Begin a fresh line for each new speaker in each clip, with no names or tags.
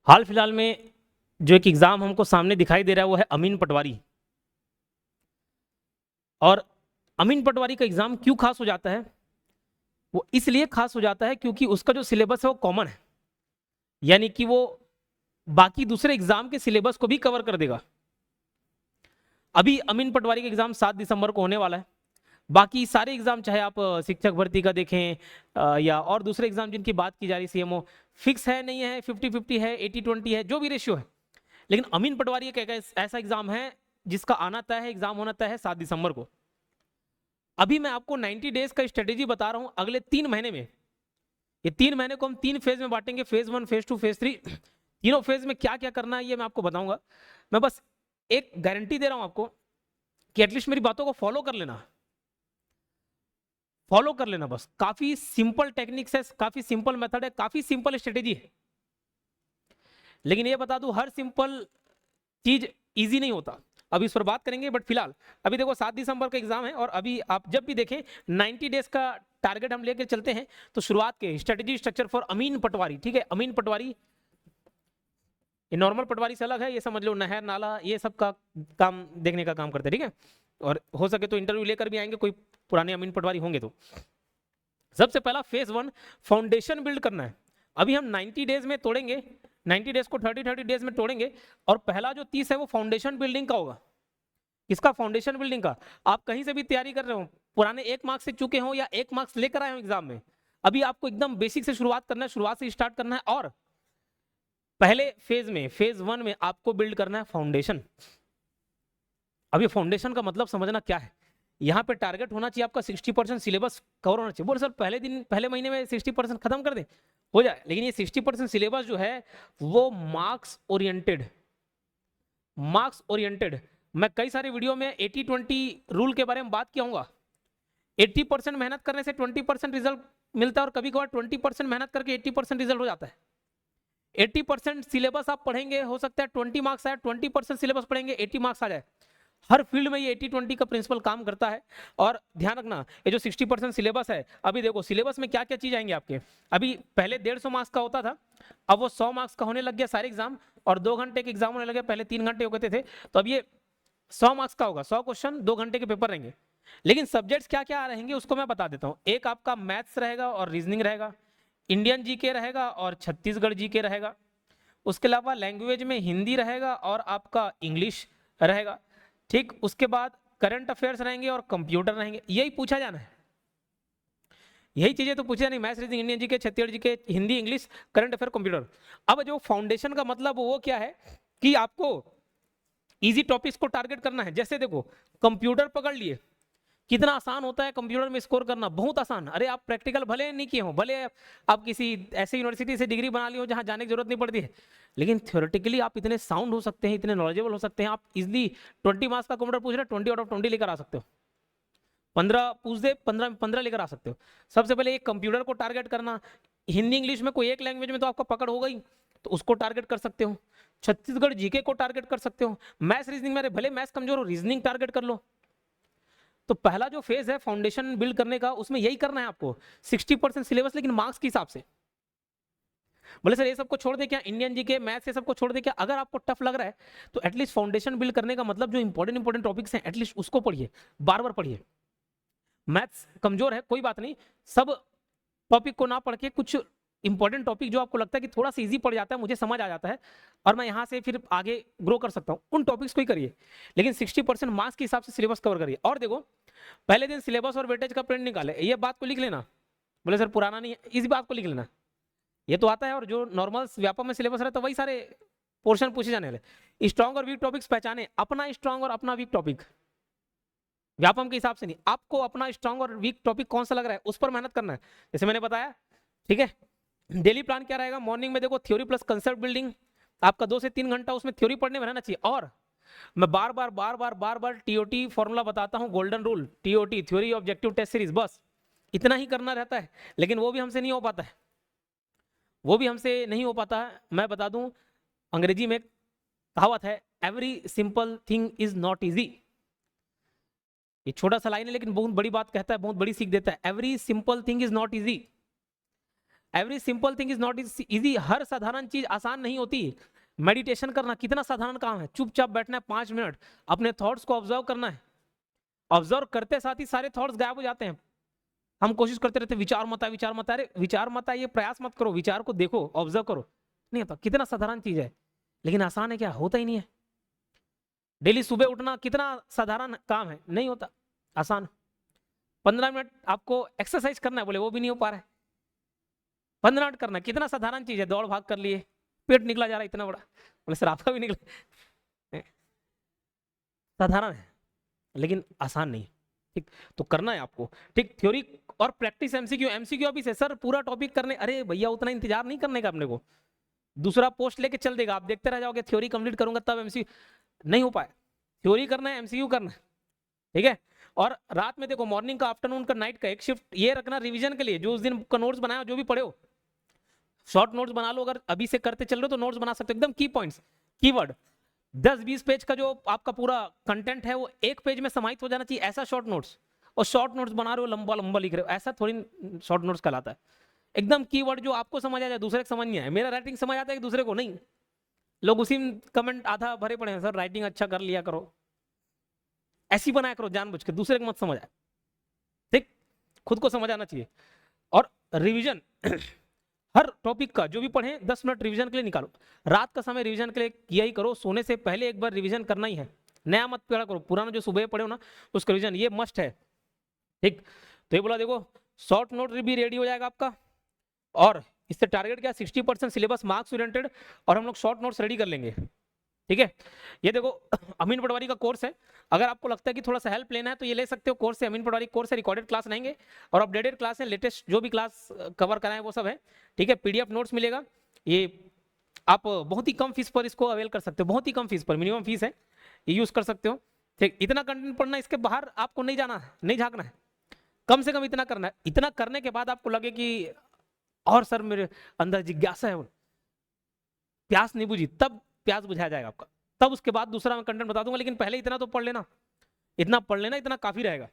हाल फिलहाल में जो एक एग्जाम हमको सामने दिखाई दे रहा है वो है अमीन पटवारी। और अमीन पटवारी का एग्जाम क्यों खास हो जाता है? वो इसलिए खास हो जाता है क्योंकि उसका जो सिलेबस है वो कॉमन है, यानी कि वो बाकी दूसरे एग्जाम के सिलेबस को भी कवर कर देगा। अभी अमीन पटवारी का एग्जाम 7 दिसंबर को होने वाला है। बाकी सारे एग्जाम चाहे आप शिक्षक भर्ती का देखें या और दूसरे एग्जाम जिनकी बात की जा रही सीएमओ, फिक्स है नहीं है, 50-50 है, 80-20 है, जो भी रेशियो है। लेकिन अमीन पटवारी एक ऐसा एग्जाम है जिसका आना तय है, एग्जाम होना तय है 7 दिसंबर को। अभी मैं आपको 90 डेज का स्ट्रेटेजी बता रहा हूं अगले 3 महीने में। ये 3 महीने को हम 3 फेज में बांटेंगे, फेज 1, फेज 2, फेज 3। तीनों फेज में क्या क्या करना है ये मैं आपको बताऊंगा। मैं बस एक गारंटी दे रहा हूं आपको कि एटलीस्ट मेरी बातों को फॉलो कर लेना, फॉलो कर लेना। बस काफी सिंपल टेक्निक्स है, काफी सिंपल मेथड है, काफी सिंपल स्ट्रेटेजी है। लेकिन ये बता दूं हर सिंपल चीज इजी नहीं होता, अभी इस पर बात करेंगे। बट फिलहाल अभी देखो 7 दिसंबर का एग्जाम है और अभी आप जब भी देखें 90 डेज का टारगेट हम लेकर चलते हैं। तो शुरुआत के स्ट्रेटेजी स्ट्रक्चर फॉर अमीन पटवारी, ठीक है। अमीन पटवारी ये नॉर्मल पटवारी से अलग है, ये समझ लो नहर नाला ये सब का काम देखने का काम करते हैं, ठीक है। और हो सके तो इंटरव्यू लेकर भी आएंगे, कोई पुराने अमीन पटवारी होंगे तो। सबसे पहला फेज 1 फाउंडेशन बिल्ड करना है। अभी हम 90 डेज में तोड़ेंगे, 90 डेज को 30 डेज में तोड़ेंगे। और पहला जो 30 है वो फाउंडेशन बिल्डिंग का होगा। किसका? फाउंडेशन बिल्डिंग का। आप कहीं से भी तैयारी कर रहे हो, पुराने 1 मार्क्स से चुके हो या 1 मार्क्स लेकर आए हो एग्जाम में, अभी आपको एकदम बेसिक से शुरुआत करना है, शुरुआत से स्टार्ट करना है। और पहले फेज में, फेज 1 में आपको बिल्ड करना है फाउंडेशन। अभी फाउंडेशन का मतलब समझना क्या है। यहाँ पे टारगेट होना चाहिए आपका 60% सिलेबस कवर होना चाहिए। बोले सर पहले दिन पहले महीने में 60% खत्म कर दे, हो जाए। लेकिन ये 60% सिलेबस जो है वो मार्क्स ओरिएंटेड, मार्क्स ओरिएंटेड। मैं कई सारे वीडियो में 80-20 रूल के बारे में बात किया हूँ। 80% मेहनत करने से 20% रिजल्ट मिलता है और कभी कभार 20% मेहनत करके 80% रिजल्ट हो जाता है। 80% सिलेबस आप पढ़ेंगे, हो सकता है 20 मार्क्स आए, 20% सिलेबस पढ़ेंगे 80 मार्क्स आ जाए। हर फील्ड में ये 80-20 का प्रिंसिपल काम करता है। और ध्यान रखना, ये जो 60% सिलेबस है, अभी देखो सिलेबस में क्या क्या चीज आएंगे आपके। अभी पहले 150 मार्क्स का होता था, अब वो 100 मार्क्स का होने लग गया सारे एग्जाम। और 2 घंटे के एग्जाम होने लगे, पहले 3 घंटे हो गए थे। तो अब ये 100 मार्क्स का होगा, 100 क्वेश्चन, 2 घंटे के पेपर रहेंगे। लेकिन सब्जेक्ट्स क्या क्या रहेंगे उसको मैं बता देता हूँ। एक आपका मैथ्स रहेगा और रीजनिंग रहेगा, इंडियन जीके रहेगा और छत्तीसगढ़ जीके रहेगा। उसके अलावा लैंग्वेज में हिंदी रहेगा और आपका इंग्लिश रहेगा। ठीक, उसके बाद करंट अफेयर्स रहेंगे और कंप्यूटर रहेंगे। यही पूछा जाना है, यही चीजें तो पूछा नहीं। Maths, reasoning, Indian GK, Chhattisgarh GK, Hindi, English, current affair, computer. अब जो फाउंडेशन का मतलब वो क्या है कि आपको इजी टॉपिक्स को टारगेट करना है। जैसे देखो कंप्यूटर पकड़ लिए, कितना आसान होता है कंप्यूटर में स्कोर करना, बहुत आसान। अरे आप प्रैक्टिकल भले नहीं किए हो, भले आप किसी ऐसे यूनिवर्सिटी से डिग्री बना ली हो जहां जाने की जरूरत नहीं पड़ती है, लेकिन थ्योरेटिकली आप इतने साउंड हो सकते हैं, इतने नॉलेजेबल हो सकते हैं, आप इजिली 20 मार्क्स का कंप्यूटर पूछ रहे 20 आउट ऑफ 20 लेकर आ सकते हो। 15 पूछ दे, 15 लेकर आ सकते हो। सबसे पहले एक कंप्यूटर को टारगेट करना। हिंदी इंग्लिश में कोई एक लैंग्वेज में तो आपका पकड़ हो गई, तो उसको टारगेट कर सकते हो। छत्तीसगढ़ जीके को टारगेट कर सकते हो। मैथ्स रीजनिंग में भले मैथ्स कमजोर हो, रीजनिंग टारगेट कर लो। तो पहला जो फेज है फाउंडेशन बिल्ड करने का, उसमें यही करना है आपको। 60% सिलेबस, लेकिन मार्क्स के हिसाब से। बोले सर ये सबको छोड़ दे क्या, इंडियन जीके मैथ्स ये सबको छोड़ दे क्या? अगर आपको टफ लग रहा है तो एटलीस्ट फाउंडेशन बिल्ड करने का मतलब जो इंपॉर्टेंट टॉपिक्स हैं एटलीस्ट उसको पढ़िए, बार बार पढ़िए। मैथ्स कमजोर है कोई बात नहीं, सब टॉपिक को ना पढ़ के कुछ इंपॉर्टेंट टॉपिक जो आपको लगता है कि थोड़ा सा इजी पड़ जाता है, मुझे समझ आ जाता है और मैं यहाँ से फिर आगे ग्रो कर सकता हूँ, उन टॉपिक्स को ही करिए। लेकिन 60% मार्क्स के हिसाब से सिलेबस कवर करिए। और देखो पहले दिन सिलेबस और वेटेज का प्रिंट निकाले, ये बात को लिख लेना। बोले सर पुराना नहीं है, इस बात को लिख लेना, ये तो आता है। और जो नॉर्मल व्यापम में सिलेबस रहता है वही सारे पोर्शन पूछे जाने वाले। स्ट्रॉन्ग और वीक टॉपिक्स पहचाने, अपना स्ट्रॉन्ग और अपना वीक टॉपिक। व्यापम के हिसाब से नहीं, आपको अपना स्ट्रॉन्ग और वीक टॉपिक कौन सा लग रहा है उस पर मेहनत करना है, जैसे मैंने बताया, ठीक है। डेली प्लान क्या रहेगा? मॉर्निंग में देखो थ्योरी प्लस कंसेप्ट बिल्डिंग, आपका 2 से 3 घंटा उसमें थ्योरी पढ़ने में रहना चाहिए। और मैं बार बार टीओटी फॉर्मूला बताता हूं, golden rule, TOT theory objective test series, बस इतना ही करना रहता है। लेकिन वो भी हमसे नहीं हो पाता है, वो भी हमसे नहीं हो पाता है। मैं बता दूं, अंग्रेजी में कहावत है, every simple thing is not easy. ये छोटा सा लाइन है लेकिन बहुत बड़ी बात कहता है, बहुत बड़ी सीख देता है। Every simple thing is not easy. Every simple thing is not easy, हर साधारण चीज आसान नहीं होती। मेडिटेशन करना कितना साधारण काम है, चुपचाप बैठना है 5 मिनट, अपने थॉट्स को ऑब्जर्व करना है, ऑब्जर्व करते साथ ही सारे थॉट्स गायब हो जाते हैं। हम कोशिश करते रहते विचार मत आए, विचार मत आए, अरे विचार मत आए ये प्रयास मत करो, विचार को देखो, ऑब्जर्व करो, नहीं होता। कितना साधारण चीज है, लेकिन आसान है क्या, होता ही नहीं है। डेली सुबह उठना कितना साधारण काम है, नहीं होता आसान। 15 मिनट आपको एक्सरसाइज करना है, बोले वो भी नहीं हो पा रहा है। 15 मिनट करना कितना साधारण चीज है, दौड़ भाग कर लिए, पेट निकला जा रहा है इतना बड़ा, बोले सर आपका भी निकला, साधारण है लेकिन आसान नहीं है। ठीक, तो करना है आपको। ठीक, थ्योरी और प्रैक्टिस एमसीक्यू। एमसीक्यू अभी से सर पूरा टॉपिक करने, अरे भैया उतना इंतजार नहीं करने का अपने को, दूसरा पोस्ट लेके चल देगा, आप देखते रह जाओगे थ्योरी कंप्लीट करूंगा तब एमसीक्यू, नहीं हो पाए। थ्योरी करना है, एमसीक्यू करना है, ठीक है। और रात में देखो, मॉर्निंग का, आफ्टरनून का, नाइट का एक शिफ्ट ये रखना रिवीजन के लिए, जो उस दिन का नोट्स बनाया जो भी पढ़े हो, शॉर्ट नोट्स बना लो, अगर अभी से करते चल रहे हो तो नोट्स बना सकते हो, एकदम की पॉइंट्स, कीवर्ड। 10-20 पेज का जो आपका पूरा कंटेंट है वो एक पेज में समाहित हो जाना चाहिए, ऐसा शॉर्ट नोट्स। और शॉर्ट नोट्स बना रहे हो, लंबा लंबा लिख रहे हो, ऐसा थोड़ी शॉर्ट नोट्स कहलाता है। एकदम कीवर्ड जो आपको समझ आ जाए, दूसरे को समझ नहीं आए। मेरा राइटिंग समझ आता है कि दूसरे को नहीं, लोग उसी में कमेंट आधा भरे पड़े हैं, सर राइटिंग अच्छा कर लिया करो, ऐसी बनाया करो जानबूझ के, दूसरे को मत समझ आए। ठीक, खुद को समझ आना चाहिए। और रिवीजन हर टॉपिक का जो भी पढ़े 10 मिनट रिवीजन के लिए निकालो। रात का समय रिवीजन के लिए किया ही करो, सोने से पहले एक बार रिवीजन करना ही है, नया मत पढ़ा करो, पुराना जो सुबह पढ़े हो ना उसका रिवीजन ये मस्ट है। ठीक, तो ये बोला देखो, शॉर्ट नोट भी रेडी हो जाएगा आपका, और इससे टारगेट क्या, 60% सिलेबस मार्क्स ओरिएंटेड, और हम लोग शॉर्ट नोट्स रेडी कर लेंगे। ठीक है, ये देखो अमीन पटवारी का कोर्स है, अगर आपको लगता है कि थोड़ा सा हेल्प लेना है तो ये ले सकते हो, कोर्स है अमीन पटवारी कोर्स है, रिकॉर्डेड क्लास रहेंगे और अपडेटेड क्लास है, लेटेस्ट जो भी क्लास कवर कराएं वो सब है। ठीक है, पीडीएफ नोट्स मिलेगा, ये आप बहुत ही कम फीस पर इसको अवेल कर सकते हो, बहुत ही कम फीस पर, मिनिमम फीस है, ये यूज कर सकते हो। ठीक, इतना कंटेंट पढ़ना, इसके बाहर आपको नहीं जाना है, नहीं झांकना है, कम से कम इतना करना है। इतना करने के बाद आपको लगे कि और सर मेरे अंदर जिज्ञासा है, प्यास नहीं बुझी, तब प्यास बुझाया जाएगा आपका, तब उसके बाद दूसरा मैं कंटेंट बता दूंगा, लेकिन पहले इतना तो पढ़ लेना, इतना पढ़ लेना, इतना काफी रहेगा।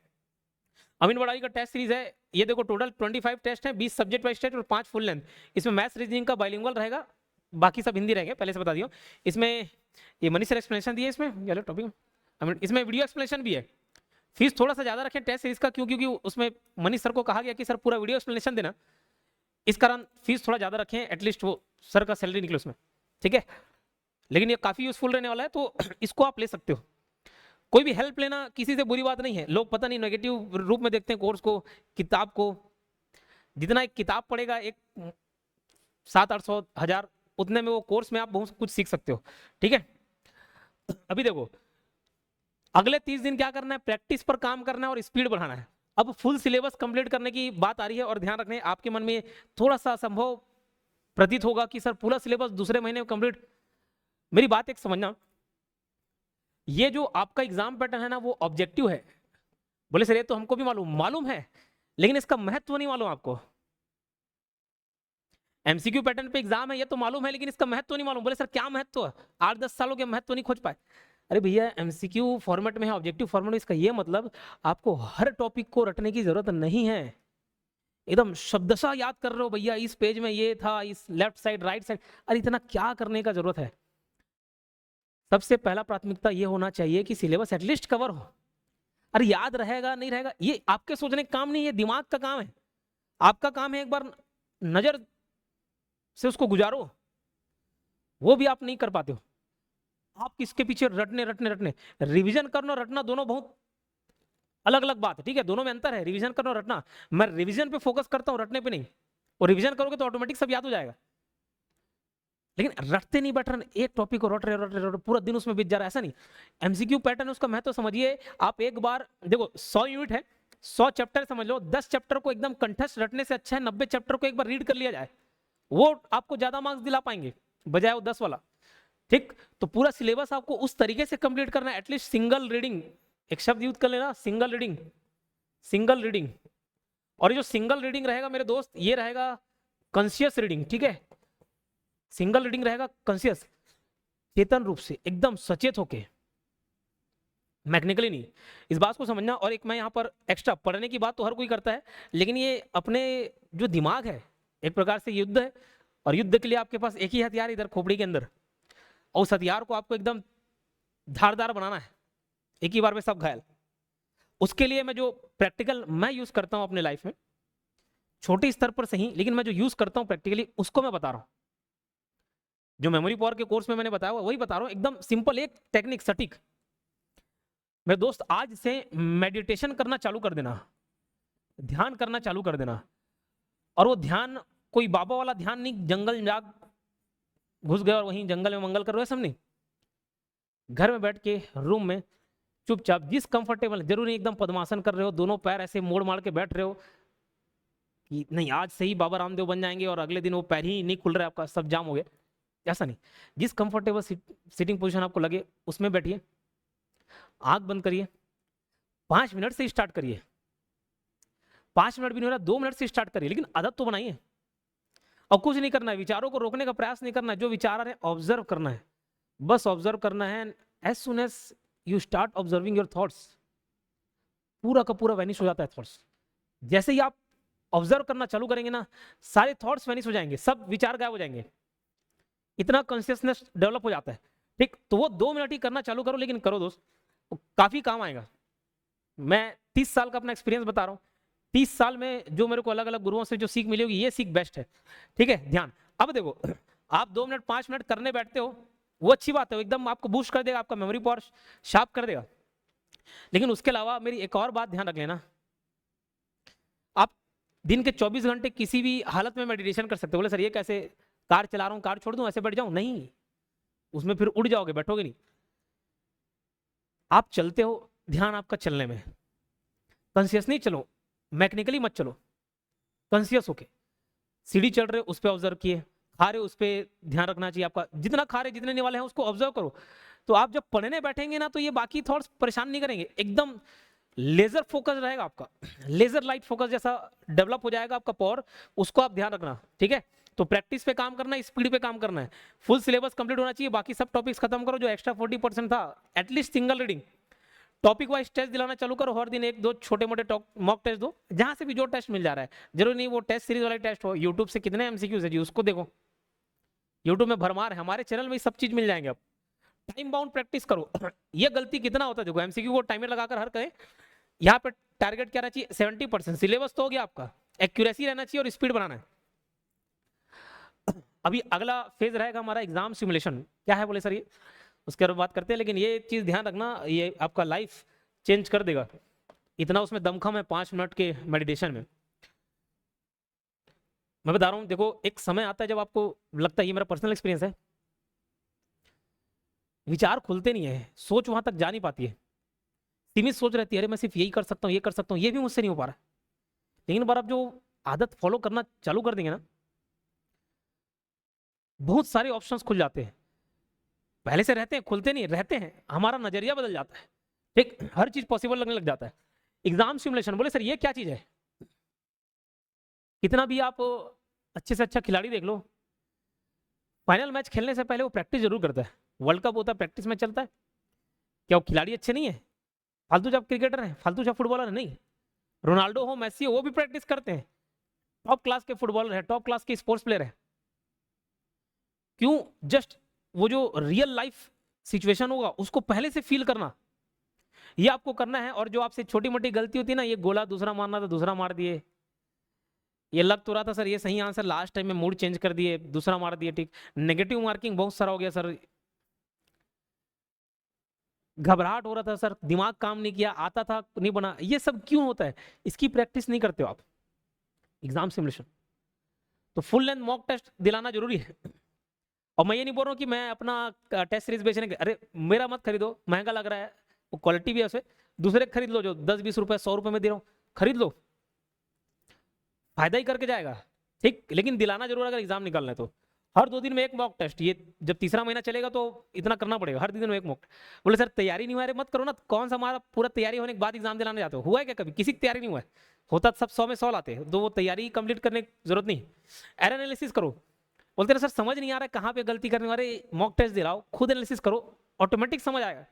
अमीन पटवारी का टेस्ट सीरीज है, ये देखो टोटल 25 टेस्ट है, 20 सब्जेक्ट वाइज टेस्ट और 5 फुल लेंथ। इसमें मैथ्स रीजनिंग का बाइलिंगुअल रहेगा, बाकी सब हिंदी रहेंगे, पहले से बता दियो। इसमें ये मनी सर एक्सप्लेनेशन दिए, इसमें टॉपिक, इसमें वीडियो एक्सप्लेनेशन भी है। फीस थोड़ा सा ज्यादा रखें टेस्ट सीरीज का, क्योंकि उसमें मनीष सर को कहा गया कि सर पूरा वीडियो एक्सप्लेनेशन देना, इस कारण फीस थोड़ा ज्यादा रखें, एटलीस्ट वो सर का सैलरी निकले उसमें। ठीक है, लेकिन ये काफी यूजफुल रहने वाला है, तो इसको आप ले सकते हो। कोई भी हेल्प लेना किसी से बुरी बात नहीं है, लोग पता नहीं नेगेटिव रूप में देखते हैं कोर्स को, किताब को। जितना एक किताब पढ़ेगा, एक 700-800 1000, उतने में वो कोर्स में आप बहुत कुछ सीख सकते हो। ठीक है, अभी देखो अगले 30 दिन क्या करना है, प्रैक्टिस पर काम करना है और स्पीड बढ़ाना है। अब फुल सिलेबस कंप्लीट करने की बात आ रही है, और ध्यान रखने आपके मन में थोड़ा सा असंभव प्रतीत होगा कि सर पूरा सिलेबस दूसरे महीने में कंप्लीट। मेरी बात एक समझना, ये जो आपका एग्जाम पैटर्न है ना वो ऑब्जेक्टिव है। बोले सर ये तो हमको भी मालूम है, लेकिन इसका महत्व नहीं मालूम आपको। एमसीक्यू पैटर्न पे एग्जाम है ये तो मालूम है, लेकिन इसका महत्व नहीं मालूम। बोले सर क्या महत्व है, 8-10 सालों के महत्व नहीं खोज पाए। अरे भैया एमसीक्यू फॉर्मेट में है, ऑब्जेक्टिव फॉर्मेट में, इसका ये मतलब आपको हर टॉपिक को रटने की जरूरत नहीं है, एकदम शब्दशः याद कर रहे हो भैया, इस पेज में ये था, इस लेफ्ट साइड राइट साइड, अरे इतना क्या करने का जरूरत है। सबसे पहला प्राथमिकता ये होना चाहिए कि सिलेबस एटलीस्ट कवर हो। अरे याद रहेगा नहीं रहेगा ये आपके सोचने का काम नहीं है, दिमाग का काम है। आपका काम है एक बार नजर से उसको गुजारो, वो भी आप नहीं कर पाते हो। आप किसके पीछे रटने रिवीजन करना और रटना दोनों बहुत अलग अलग बात है। ठीक है, दोनों में अंतर है, रिवीजन करना और रटना। मैं रिवीजन पे फोकस करता हूँ, रटने पे नहीं। और रिवीजन करोगे तो ऑटोमेटिक सब याद हो जाएगा, लेकिन रटते नहीं बैठ रहे, एक टॉपिक को रट रहे पूरा दिन उसमें बीत जा रहा है, ऐसा नहीं। एमसीक्यू पैटर्न है, उसका महत्व समझिए। आप एक बार देखो 100 यूनिट है, 100 चैप्टर समझ लो, 10 चैप्टर को एकदम कंठस्थ रटने से अच्छा है 90 चैप्टर को एक बार रीड कर लिया जाए, वो आपको ज्यादा मार्क्स दिला पाएंगे बजाय वो 10 वाला। ठीक, तो पूरा सिलेबस आपको उस तरीके से कंप्लीट करना है। एटलीस्ट सिंगल रीडिंग, एक शब्द यूज कर लेना, सिंगल रीडिंग। और ये जो सिंगल रीडिंग रहेगा मेरे दोस्त, ये रहेगा कॉन्शियस रीडिंग। ठीक है, सिंगल रीडिंग रहेगा कॉन्शियस, चेतन रूप से, एकदम सचेत होके, मैकेनिकली नहीं। इस बात को समझना। और एक मैं यहाँ पर एक्स्ट्रा, पढ़ने की बात तो हर कोई करता है, लेकिन ये अपने जो दिमाग है एक प्रकार से युद्ध है, और युद्ध के लिए आपके पास एक ही हथियार इधर खोपड़ी के अंदर, और उस हथियार को आपको एकदम धारदार बनाना है, एक ही बार में सब घायल। उसके लिए मैं जो प्रैक्टिकल मैं यूज करता हूं अपने लाइफ में, छोटे स्तर पर सही, लेकिन मैं जो यूज करता हूं प्रैक्टिकली उसको मैं बता रहा हूं। जो मेमोरी पावर के कोर्स में मैंने बताया वही बता रहा हूं, एकदम सिंपल एक टेक्निक सटीक। मेरे दोस्त आज से मेडिटेशन करना चालू कर देना, ध्यान करना चालू कर देना, और वो ध्यान कोई बाबा वाला ध्यान नहीं, जंगल जाग घुस गए और वहीं जंगल में मंगल कर रहे हो, सब नहीं। घर में बैठ के रूम में चुपचाप जिस कंफर्टेबल, जरूरी एकदम पद्मासन कर रहे हो, दोनों पैर ऐसे मोड़ मार के बैठ रहे हो कि नहीं आज से ही बाबा रामदेव बन जाएंगे और अगले दिन वो पैर ही नहीं खुल रहा है आपका, सब जाम हो गया, ऐसा नहीं। जिस कंफर्टेबल सिटिंग पोजीशन आपको लगे उसमें बैठिए, आंख बंद करिए, 5 मिनट से स्टार्ट करिए। 5 मिनट भी नहीं हो रहा, 2 मिनट से स्टार्ट करिए, लेकिन आदत तो बनाइए। और कुछ नहीं करना है, विचारों को रोकने का प्रयास नहीं करना है, जो विचार आ रहे हैं ऑब्जर्व करना है, बस ऑब्जर्व करना है। As soon as you start observing your thoughts, पूरा का पूरा वैनिश हो जाता है थॉट्स। जैसे ही आप ऑब्जर्व करना चालू करेंगे ना, सारे थॉट्स वैनिश हो जाएंगे, सब विचार गायब हो जाएंगे, इतना कॉन्शियसनेस डेवलप हो जाता है। ठीक, तो वो 2 मिनट ही करना चालू करो, लेकिन करो दोस्त, काफी काम आएगा। मैं 30 साल का अपना एक्सपीरियंस बता रहा हूँ, 30 साल में जो मेरे को अलग अलग गुरुओं से जो सीख मिली होगी, ये सीख बेस्ट है। ठीक है, ध्यान। अब देखो, आप 2 मिनट 5 मिनट करने बैठते हो, वो अच्छी बात है, एकदम आपको बूस्ट कर देगा, आपका मेमोरी पावर शार्प कर देगा। लेकिन उसके अलावा मेरी एक और बात ध्यान रख लेना, आप दिन के 24 घंटे किसी भी हालत में मेडिटेशन कर सकते हो। बोले सर ये कैसे, कार चला रहा हूँ कार छोड़ दूं ऐसे बैठ जाऊं? नहीं, उसमें फिर उड़ जाओगे, बैठोगे नहीं। आप चलते हो, ध्यान आपका चलने में, कॉन्शियस नहीं चलो, मैकेनिकली मत चलो, कॉन्शियस होके। सीढ़ी चढ़ रहे हो उस पर ऑब्जर्व किए, खा रहे हो उस पर ध्यान रखना चाहिए आपका, जितना खा रहे जितने वाले हैं उसको ऑब्जर्व करो। तो आप जब पढ़ने बैठेंगे ना, तो ये बाकी थॉट्स परेशान नहीं करेंगे, एकदम लेजर फोकस रहेगा आपका, लेजर लाइट फोकस जैसा डेवलप हो जाएगा आपका पावर, उसको आप ध्यान रखना। ठीक है, तो प्रैक्टिस पे काम करना है, स्पीड पे काम करना है, फुल सिलेबस कंप्लीट होना चाहिए, बाकी सब टॉपिक्स खत्म करो, जो एक्स्ट्रा 40% था at least single reading, topic wise test दिलाना चालू करो, हर दिन 1-2 छोटे मोटे मॉक टेस्ट दो, जहां से भी जो टेस्ट मिल जा रहा है, जरूरी नहीं वो टेस्ट सीरीज वाला टेस्ट हो। यूट्यूब से कितने एमसीक्यूज है जी, उसको देखो, यूट्यूब में भरमार है, हमारे चैनल में सब चीज मिल जाएंगे। अब टाइम बाउंड प्रैक्टिस करो। ये गलती कितना होता है, देखो एमसीक्यू को टाइमर लगाकर हर करें, यहाँ पे टारगेट क्या रहना चाहिए, 70%। सिलेबस तो हो गया आपका, एक्यूरेसी रहना चाहिए और स्पीड बनाना है। अभी अगला फेज रहेगा हमारा एग्जाम सिमुलेशन। क्या है बोले सर ये, उसके बाद बात करते हैं, लेकिन ये चीज ध्यान रखना, ये आपका लाइफ चेंज कर देगा, इतना उसमें दमखम है 5 मिनट के मेडिटेशन में। मैं बता रहा हूँ, देखो एक समय आता है जब आपको लगता है, ये मेरा पर्सनल एक्सपीरियंस है, विचार खुलते नहीं है, सोच वहां तक जा नहीं पाती है, सीमित सोच रहती है, अरे मैं सिर्फ यही कर सकता हूँ, ये कर सकता हूँ, ये भी मुझसे नहीं हो पा रहा। लेकिन बार आप जो आदत फॉलो करना चालू कर देंगे ना, बहुत सारे ऑप्शंस खुल जाते हैं। पहले से रहते हैं, खुलते नहीं रहते हैं, हमारा नजरिया बदल जाता है। ठीक, हर चीज पॉसिबल लगने लग जाता है। एग्जाम सिमुलेशन, बोले सर ये क्या चीज है? कितना भी आप अच्छे से अच्छा खिलाड़ी देख लो, फाइनल मैच खेलने से पहले वो प्रैक्टिस जरूर करता है। वर्ल्ड कप होता है, प्रैक्टिस में चलता है। क्या वो खिलाड़ी अच्छे नहीं है, फालतू जब क्रिकेटर है, फालतू जब फुटबॉलर है? नहीं, रोनाल्डो हो, मेसी हो, वो भी प्रैक्टिस करते हैं, टॉप क्लास के फुटबॉलर है, टॉप क्लास के स्पोर्ट्स प्लेयर है। क्यों? जस्ट वो जो रियल लाइफ सिचुएशन होगा उसको पहले से फील करना, ये आपको करना है। और जो आपसे छोटी मोटी गलती होती है ना, ये गोला दूसरा मारना था दूसरा मार दिए, ये लग तो रहा था सर ये सही आंसर, लास्ट टाइम में मूड चेंज कर दिए दूसरा मार दिए। ठीक, नेगेटिव मार्किंग बहुत सारा हो गया सर, घबराहट हो रहा था सर, दिमाग काम नहीं किया, आता था नहीं बना। ये सब क्यों होता है? इसकी प्रैक्टिस नहीं करते हो आप। एग्जाम सिमुलेशन तो फुल लेंथ मॉक टेस्ट दिलाना जरूरी है। और मैं ये नहीं बोल रहा हूँ कि मैं अपना टेस्ट सीरीज बेचने के, अरे मेरा मत खरीदो, महंगा लग रहा है, वो क्वालिटी भी है उसे, दूसरे खरीद लो जो 10-20 रुपए 100 रुपए में दे रहा हूँ, खरीद लो, फायदा ही करके जाएगा। ठीक, लेकिन दिलाना जरूर अगर एग्जाम निकालना है तो। हर 2 दिन में एक मॉक टेस्ट, ये जब तीसरा महीना चलेगा तो इतना करना पड़ेगा, हर 2 दिन में एक मॉक। बोले सर तैयारी नहीं हुआ, अरे मत करो ना, कौन सा हमारा पूरा तैयारी होने के बाद एग्जाम दिलाने जाते हो? हुआ है क्या कभी? किसी की तैयारी नहीं हुआ है, होता सब 100 में 100 लाते हैं, तो वो तैयारी कंप्लीट करने की जरूरत नहीं। एरर एनालिसिस करो, बोलते ना सर समझ नहीं आ रहा है कहाँ पे गलती करने वाले, मॉक टेस्ट दिलाओ, खुद एनालिसिस करो, ऑटोमेटिक समझ आएगा।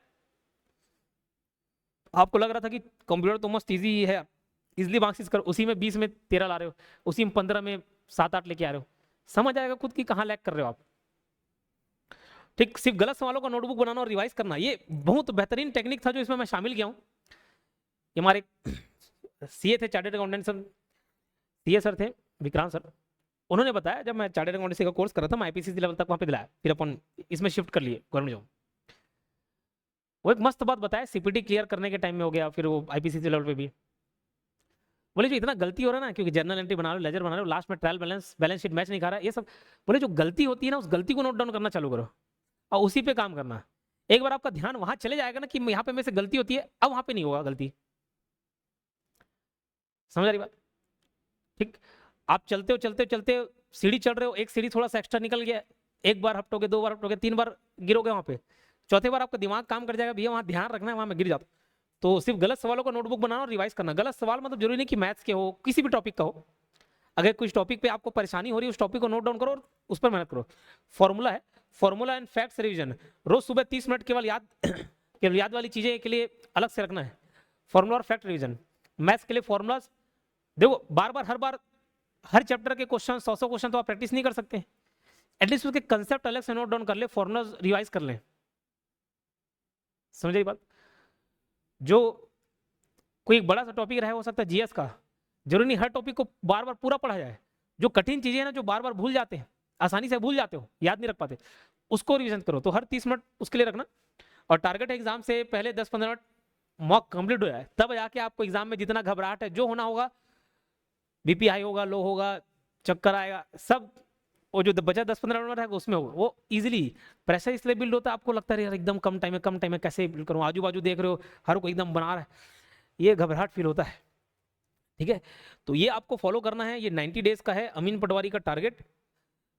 आपको लग रहा था कि कंप्यूटर तो मस्त इजी है, इजिली मार्क्सिस करो, उसी में 20 में 13 ला रहे हो, उसी में 15 में 7-8 लेके आ रहे हो, समझ आएगा खुद की कहाँ लैग कर रहे हो आप। ठीक, सिर्फ गलत सवालों का नोटबुक बनाना और रिवाइज करना, ये बहुत बेहतरीन टेक्निक था जो इसमें मैं शामिल किया हूँ। हमारे सीए थे, chartered accountant sir, CA sir थे विक्रांत सर, उन्होंने बताया, जब मैं चार्टर्ड अकाउंटेंसी का कोर्स कर रहा था, मैं आईपीसीसी लेवल तक वहाँ पे दिलाया, फिर अपन इसमें शिफ्ट कर लिए गवर्नमेंट जॉब। वो एक मस्त बात बताया, सीपीटी क्लियर करने के टाइम में हो गया, फिर वो आईपीसीसी लेवल पे भी बोले जो इतना गलती हो रहा है ना, क्योंकि जर्नल एंट्री बना रहे हो, लेजर बना रहे हो, लास्ट में ट्रायल बैलेंस शीट मैच नहीं खा रहा है, ये सब बोले जो गलती होती है ना, उस गलती को नोट डाउन करना चालू करो और उसी पे काम करना। एक बार आपका ध्यान वहां चले जाएगा ना कि यहाँ पे मेरे से गलती होती है, अब वहां पे नहीं होगा गलती। समझ आ रही बात? ठीक, आप चलते हो चलते हो चलते हो, सीढ़ी चढ़ रहे हो, एक सीढ़ी थोड़ा सा एक्स्ट्रा निकल गया, एक बार हटोगे, 2 बार हटोगे, 3 बार गिरोगे वहां पे, चौथे बार आपका दिमाग काम कर जाएगा, भैया वहां ध्यान रखना है, वहां मैं गिर जाता। तो सिर्फ गलत सवालों का नोटबुक बनाना और रिवाइज करना। गलत सवाल मतलब जरूरी नहीं कि मैथ्स के हो, किसी भी टॉपिक का हो, अगर कुछ टॉपिक पे आपको परेशानी हो रही है, उस टॉपिक को नोट डाउन करो और उस पर मेहनत करो। फॉर्मूला है, फॉर्मूला एंड फैक्ट्स रिवीजन, रोज सुबह 30 मिनट केवल याद वाली चीजें के लिए अलग से रखना है। फॉर्मूला और फैक्ट रिवीजन, मैथ्स के लिए फॉर्मूलाज देखो, बार बार हर चैप्टर के क्वेश्चन 100 क्वेश्चन तो आप प्रैक्टिस नहीं कर सकते, एटलीस्ट उसके कंसेप्ट अलग से नोट डाउन कर ले, फॉर्मूलाज रिवाइज कर लें। समझे बात? जो कोई बड़ा सा टॉपिक रहा हो सकता है जीएस का, जरूरी नहीं हर टॉपिक को बार बार पूरा पढ़ा जाए। जो कठिन चीजें हैं ना, जो बार बार भूल जाते हैं, आसानी से भूल जाते हो, याद नहीं रख पाते, उसको रिवीजन करो। तो हर 30 मिनट उसके लिए रखना, और टारगेट एग्जाम से पहले 10-15 मिनट मॉक कंप्लीट हो जाए, तब जाके आपको एग्जाम में जितना घबराहट है, जो होना होगा, बीपी हाई होगा, लो होगा, चक्कर आएगा, सब वो जो बचा 10-15 मिनट है उसमें होगा, वो इजीली। प्रेशर इसलिए बिल्ड होता है, आपको लगता है यार एकदम कम टाइम है कैसे बिल्ड करूँ, आजू बाजू देख रहे हो हर कोई एकदम बना रहा है, ये घबराहट फील होता है। ठीक है, तो ये आपको फॉलो करना है, ये 90 डेज का है अमीन पटवारी का टारगेट,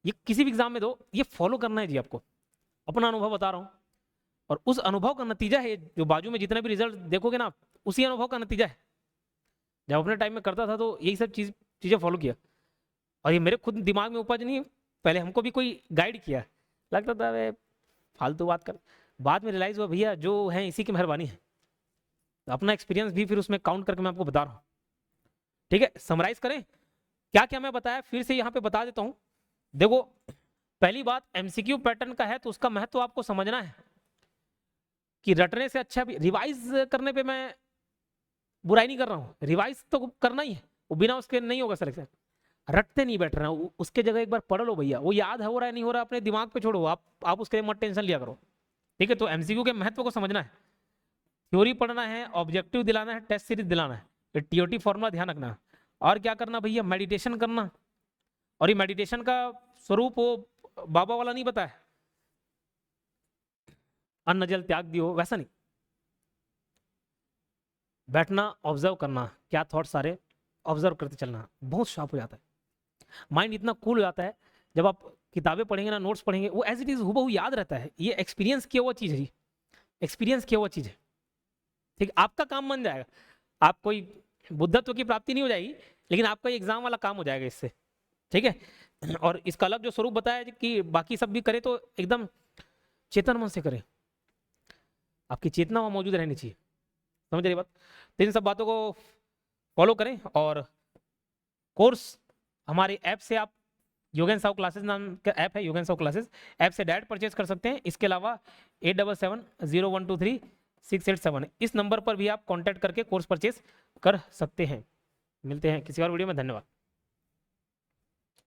ये किसी भी एग्जाम में दो, ये फॉलो करना है जी आपको, अपना अनुभव बता रहा हूँ, और उस अनुभव का नतीजा है जो बाजू में जितने भी रिजल्ट देखोगे ना, उसी अनुभव का नतीजा है। जब अपने टाइम में करता था तो यही सब चीजें फॉलो किया, और ये मेरे खुद दिमाग में उपज नहीं, पहले हमको भी कोई गाइड किया, लगता था वे फालतू बात कर, बाद में रियलाइज हुआ भैया जो है इसी की मेहरबानी है। तो अपना एक्सपीरियंस भी फिर उसमें काउंट करके मैं आपको बता रहा हूँ। ठीक है, समराइज करें क्या क्या मैं बताया, फिर से यहाँ पे बता देता हूँ। देखो, पहली बात एमसीक्यू पैटर्न का है तो उसका महत्व आपको समझना है कि रटने से अच्छा भी रिवाइज करने पे मैं बुराई नहीं कर रहा हूँ, रिवाइज तो करना ही है, वो बिना उसके नहीं होगा सिलेक्शन। रटते नहीं बैठ रहा हूँ, उसके जगह एक बार पढ़ लो भैया, वो याद हो रहा है नहीं हो रहा अपने दिमाग पे छोड़ो, आप उसके मत टेंशन लिया करो। ठीक है, तो एमसीक्यू के महत्व को समझना है, थ्योरी पढ़ना है, ऑब्जेक्टिव दिलाना है, टेस्ट सीरीज दिलाना है, टीओटी फॉर्मूला ध्यान रखना, और क्या करना भैया, मेडिटेशन करना। और ये मेडिटेशन का स्वरूप वो बाबा वाला नहीं बताया, अन्न जल त्याग दियो, वैसा नहीं, बैठना, ऑब्जर्व करना, क्या थॉट सारे ऑब्जर्व करते चलना, बहुत शार्प हो जाता है, माइंड इतना कूल हो जाता है। जब आप किताबें पढ़ेंगे ना, नोट्स पढ़ेंगे, वो एज इट इज हूबहू याद रहता है, ये एक्सपीरियंस किया हुआ चीज है, एक्सपीरियंस किया हुआ चीज है। ठीक, आपका काम बन जाएगा, आप कोई बुद्धत्व की प्राप्ति नहीं हो जाएगी, लेकिन आपका एग्जाम वाला काम हो जाएगा इससे। ठीक है, और इसका अलग जो स्वरूप बताया कि बाकी सब भी करे तो एकदम चेतन मन से करें, आपकी चेतना वहां मौजूद रहनी चाहिए। समझ रही बात? तो इन सब बातों को फॉलो करें, और कोर्स हमारे ऐप से आप योगेन साहू क्लासेस नाम का ऐप है, योगेन साहू क्लासेस ऐप से डायरेक्ट परचेज कर सकते हैं। इसके अलावा 8770123687 इस नंबर पर भी आप कांटेक्ट करके कोर्स परचेज कर सकते हैं। मिलते हैं किसी और वीडियो में, धन्यवाद।